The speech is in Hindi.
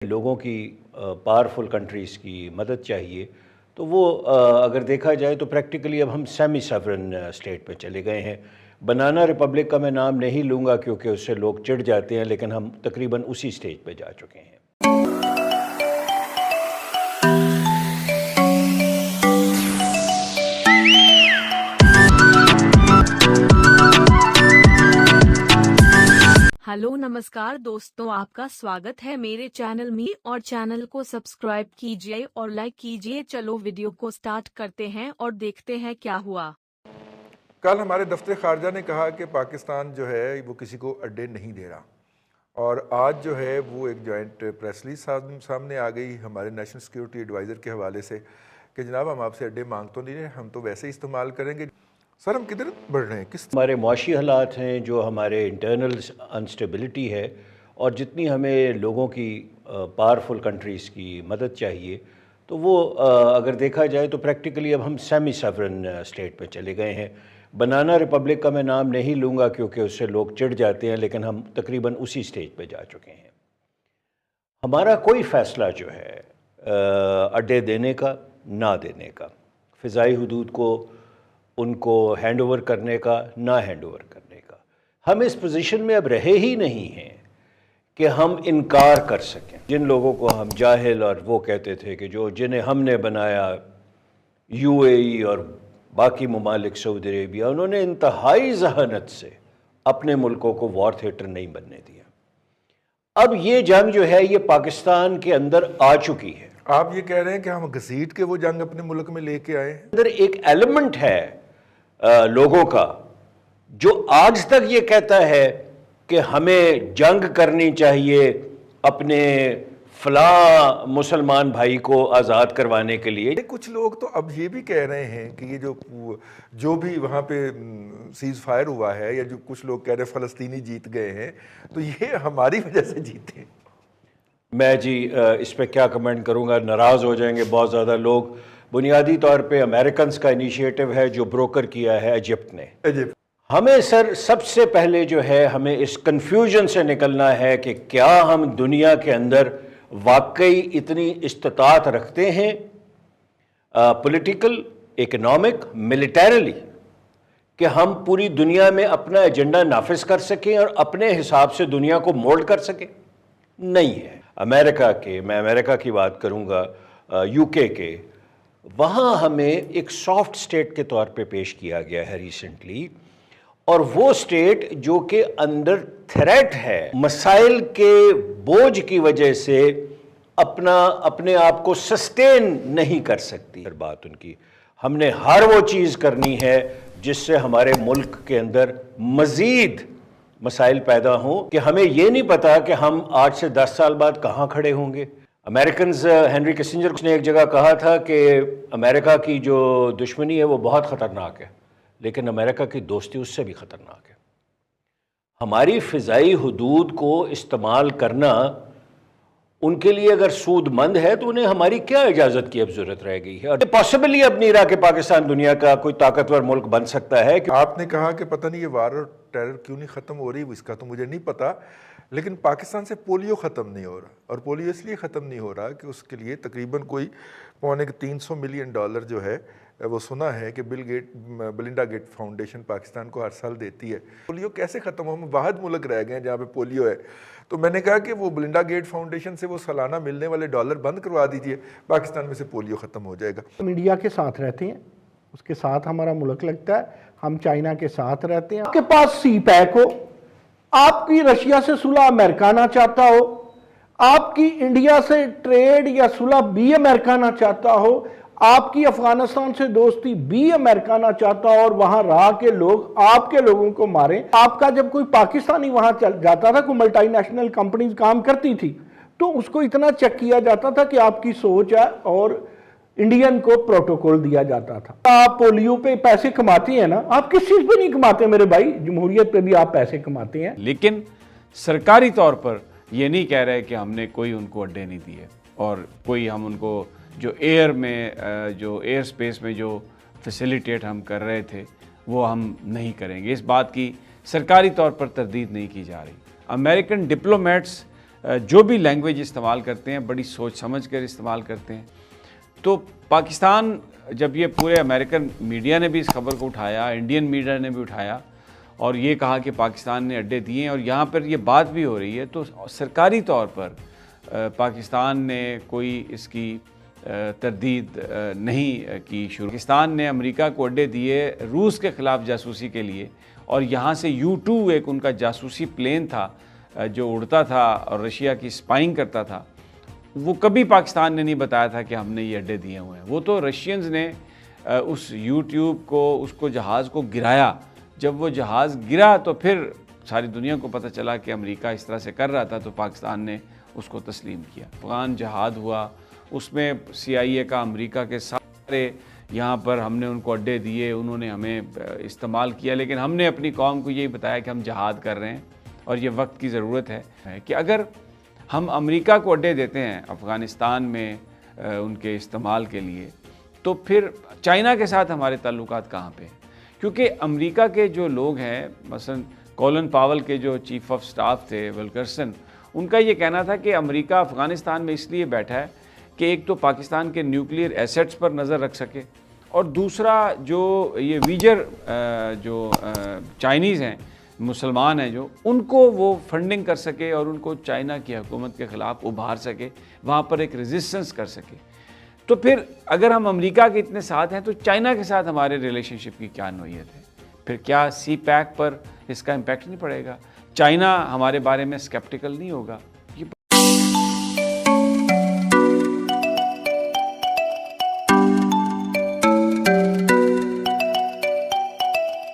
लोगों की पावरफुल कंट्रीज़ की मदद चाहिए तो वो अगर देखा जाए तो प्रैक्टिकली अब हम सेमी सॉवरेन स्टेट पे चले गए हैं। बनाना रिपब्लिक का मैं नाम नहीं लूँगा क्योंकि उससे लोग चिढ़ जाते हैं, लेकिन हम तकरीबन उसी स्टेज पे जा चुके हैं। हेलो नमस्कार दोस्तों, आपका स्वागत है मेरे चैनल में और चैनल को सब्सक्राइब कीजिए और लाइक कीजिए। चलो वीडियो को स्टार्ट करते हैं और देखते हैं क्या हुआ। कल हमारे दफ्तर खारजा ने कहा कि पाकिस्तान जो है वो किसी को अड्डे नहीं दे रहा, और आज जो है वो एक जॉइंट प्रेस रिलीज सामने आ गई हमारे नेशनल सिक्योरिटी एडवाइज़र के हवाले से कि जनाब हम आपसे अड्डे मांग तो नहीं रहे, हम तो वैसे ही इस्तेमाल करेंगे। सर हम किधर बढ़ रहे हैं? किस हमारे मुआशी हालात हैं, जो हमारे इंटरनल अनस्टेबिलिटी है, और जितनी हमें लोगों की पावरफुल कंट्रीज़ की मदद चाहिए तो वो अगर देखा जाए तो प्रैक्टिकली अब हम सेमी सॉवरेन स्टेट पे चले गए हैं। बनाना रिपब्लिक का मैं नाम नहीं लूँगा क्योंकि उससे लोग चिढ़ जाते हैं, लेकिन हम तकरीबन उसी स्टेज पे जा चुके हैं। हमारा कोई फ़ैसला जो है अड्डे देने का, ना देने का, फ़िज़ाई हुदूद को उनको हैंड ओवर करने का, ना हैंड ओवर करने का, हम इस पोजीशन में अब रहे ही नहीं हैं कि हम इनकार कर सकें। जिन लोगों को हम जाहिल और वो कहते थे कि जिन्हें हमने बनाया यूएई और बाकी ममालिक, सऊदी अरेबिया, उन्होंने इंतहाई जहानत से अपने मुल्कों को वॉर थिएटर नहीं बनने दिया। अब ये जंग जो है ये पाकिस्तान के अंदर आ चुकी है। आप ये कह रहे हैं कि हम घसीट के वो जंग अपने मुल्क में लेके आए हैं? अंदर एक एलिमेंट है लोगों का जो आज तक ये कहता है कि हमें जंग करनी चाहिए अपने फला मुसलमान भाई को आज़ाद करवाने के लिए। कुछ लोग तो अब ये भी कह रहे हैं कि ये जो भी वहाँ पे सीज फायर हुआ है, या जो कुछ लोग कह रहे हैं फ़लस्तीनी जीत गए हैं, तो ये हमारी वजह से जीते। मैं जी इस पर क्या कमेंट करूँगा, नाराज़ हो जाएंगे बहुत ज़्यादा लोग। बुनियादी तौर पे अमेरिकन का इनिशिएटिव है जो ब्रोकर किया है इजिप्ट ने। हमें सर सबसे पहले जो है हमें इस कन्फ्यूजन से निकलना है कि क्या हम दुनिया के अंदर वाकई इतनी इस्तात रखते हैं पॉलिटिकल, इकोनॉमिक, मिलिटरली, कि हम पूरी दुनिया में अपना एजेंडा नाफिज कर सकें और अपने हिसाब से दुनिया को मोल्ड कर सकें? नहीं है। मैं अमेरिका की बात करूंगा, यूके के, वहाँ हमें एक सॉफ्ट स्टेट के तौर पे पेश किया गया है रिसेंटली, और वो स्टेट जो कि अंडर थ्रेट है, मसाइल के बोझ की वजह से अपने आप को सस्टेन नहीं कर सकती। बात उनकी, हमने हर वो चीज़ करनी है जिससे हमारे मुल्क के अंदर मज़ीद मसाइल पैदा हों कि हमें ये नहीं पता कि हम 8 से 10 साल बाद कहाँ खड़े होंगे। अमेरिकन हेनरी किसिंजर ने एक जगह कहा था कि अमेरिका की जो दुश्मनी है वो बहुत ख़तरनाक है, लेकिन अमेरिका की दोस्ती उससे भी ख़तरनाक है। हमारी फ़िज़ाई हुदूद को इस्तेमाल करना उनके लिए अगर सूदमंद है तो उन्हें हमारी क्या इजाज़त की अब ज़रूरत रह गई है? और पॉसिबली अब नहीं रहा कि पाकिस्तान दुनिया का कोई ताकतवर मुल्क बन सकता है। आपने कहा कि पता नहीं ये वार और टेरर क्यों नहीं ख़त्म हो रही, इसका तो मुझे नहीं पता, लेकिन पाकिस्तान से पोलियो ख़त्म नहीं हो रहा, और पोलियो इसलिए ख़त्म नहीं हो रहा कि उसके लिए तकरीबन कोई $300 मिलियन जो है वो सुना है कि बिलिंडा गेट फाउंडेशन पाकिस्तान को हर साल देती है। पोलियो कैसे ख़त्म हो? हम वाहिद मुल्क रह गए हैं जहाँ पे पोलियो है। तो मैंने कहा कि वो बिलिंडा गेट फाउंडेशन से वो सालाना मिलने वाले डॉलर बंद करवा दीजिए, पाकिस्तान में से पोलियो ख़त्म हो जाएगा। हम इंडिया के साथ रहते हैं, उसके साथ हमारा मुल्क लगता है, हम चाइना के साथ रहते हैं। आपके पास सी पैक हो, आपकी रशिया से सुलह अमेरिका ना चाहता हो, आपकी इंडिया से ट्रेड या सुलह भी अमेरिका ना चाहता हो, आपकी अफगानिस्तान से दोस्ती भी अमेरिका ना चाहता हो, और वहां रह के लोग आपके लोगों को मारें। आपका जब कोई पाकिस्तानी वहां चल जाता था, कोई मल्टीनेशनल कंपनीज काम करती थी, तो उसको इतना चेक किया जाता था कि आपकी सोच है, और इंडियन को प्रोटोकॉल दिया जाता था। आप पोलियो पे पैसे कमाते हैं ना, आप किस चीज पे नहीं कमाते मेरे भाई? जमहूरियत पे भी आप पैसे कमाते हैं। लेकिन सरकारी तौर पर ये नहीं कह रहे कि हमने कोई उनको अड्डे नहीं दिए, और कोई हम उनको जो एयर में जो एयर स्पेस में जो फैसिलिटेट हम कर रहे थे वो हम नहीं करेंगे। इस बात की सरकारी तौर पर तरदीद नहीं की जा रही। अमेरिकन डिप्लोमेट्स जो भी लैंग्वेज इस्तेमाल करते हैं बड़ी सोच समझ कर इस्तेमाल करते हैं। तो पाकिस्तान, जब ये पूरे अमेरिकन मीडिया ने भी इस खबर को उठाया, इंडियन मीडिया ने भी उठाया और ये कहा कि पाकिस्तान ने अड्डे दिए हैं और यहाँ पर ये बात भी हो रही है, तो सरकारी तौर पर पाकिस्तान ने कोई इसकी तरदीद नहीं की। पाकिस्तान ने अमेरिका को अड्डे दिए रूस के ख़िलाफ़ जासूसी के लिए, और यहाँ से U-2 एक उनका जासूसी प्लेन था जो उड़ता था और रशिया की स्पाइंग करता था। वो कभी पाकिस्तान ने नहीं बताया था कि हमने ये अड्डे दिए हुए हैं। वो तो रशियंस ने उस U-2 को, उसको जहाज़ को गिराया। जब वो जहाज़ गिरा तो फिर सारी दुनिया को पता चला कि अमेरिका इस तरह से कर रहा था, तो पाकिस्तान ने उसको तस्लीम किया। अफ़गान जहाद हुआ, उसमें CIA का अमेरिका के सारे यहाँ पर हमने उनको अड्डे दिए, उन्होंने हमें इस्तेमाल किया, लेकिन हमने अपनी कौम को यही बताया कि हम जहाद कर रहे हैं और ये वक्त की ज़रूरत है कि अगर हम अमेरिका को अड्डे देते हैं अफ़गानिस्तान में उनके इस्तेमाल के लिए, तो फिर चाइना के साथ हमारे ताल्लुकात कहाँ पे हैं? क्योंकि अमेरिका के जो लोग हैं, मसलन कॉलिन पावल के जो चीफ़ ऑफ स्टाफ थे विल्करसन, उनका ये कहना था कि अमेरिका अफ़गानिस्तान में इसलिए बैठा है कि एक तो पाकिस्तान के न्यूक्लियर एसेट्स पर नज़र रख सके, और दूसरा जो ये वीजर जो चाइनीज़ हैं, मुसलमान हैं जो, उनको वो फंडिंग कर सके और उनको चाइना की हुकूमत के ख़िलाफ़ उभार सके, वहाँ पर एक रेजिस्टेंस कर सके। तो फिर अगर हम अमेरिका के इतने साथ हैं तो चाइना के साथ हमारे रिलेशनशिप की क्या नोयत है? फिर क्या CPEC पर इसका इम्पैक्ट नहीं पड़ेगा? चाइना हमारे बारे में स्केप्टिकल नहीं होगा?